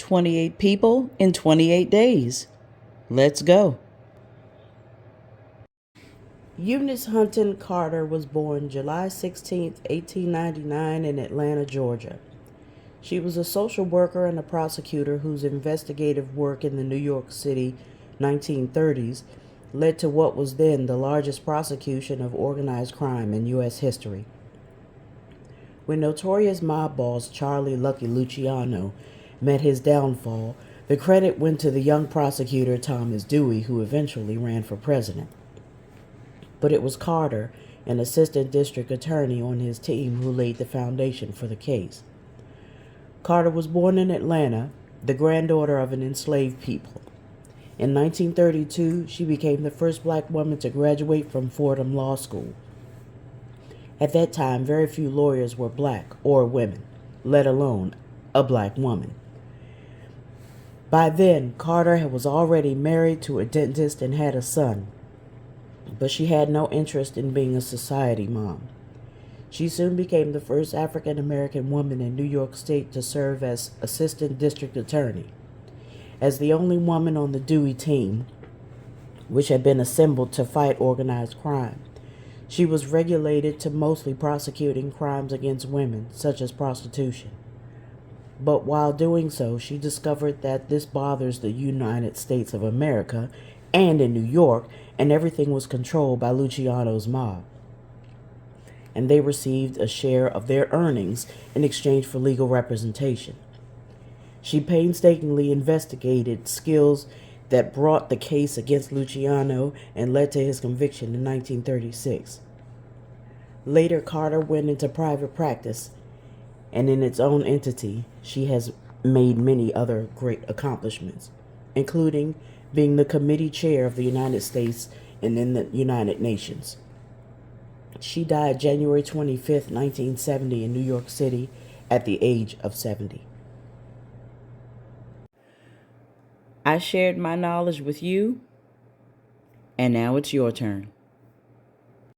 28 people in 28 days. Let's go. Eunice Hunton Carter was born July 16, 1899 in Atlanta, Georgia. She was a social worker and a prosecutor whose investigative work in the New York City 1930s led to what was then the largest prosecution of organized crime in U.S. history. When notorious mob boss Charlie Lucky Luciano met his downfall, the credit went to the young prosecutor Thomas Dewey, who eventually ran for president. But it was Carter, an assistant district attorney on his team, who laid the foundation for the case. Carter was born in Atlanta, the granddaughter of an enslaved people. In 1932, she became the first black woman to graduate from Fordham Law School. At that time, very few lawyers were black or women, let alone a black woman. By then, Carter was already married to a dentist and had a son, but she had no interest in being a society mom. She soon became the first African American woman in New York State to serve as assistant district attorney. As the only woman on the Dewey team, which had been assembled to fight organized crime, she was regulated to mostly prosecuting crimes against women, such as prostitution. But while doing so, she discovered that this bothers the United States of America and in New York, and everything was controlled by Luciano's mob. And they received a share of their earnings in exchange for legal representation. She painstakingly investigated skills that brought the case against Luciano and led to his conviction in 1936. Later, Carter went into private practice, and in its own entity, she has made many other great accomplishments, including being the committee chair of the United States and in the United Nations. She died January 25, 1970 in New York City at the age of 70. I shared my knowledge with you, and now it's your turn.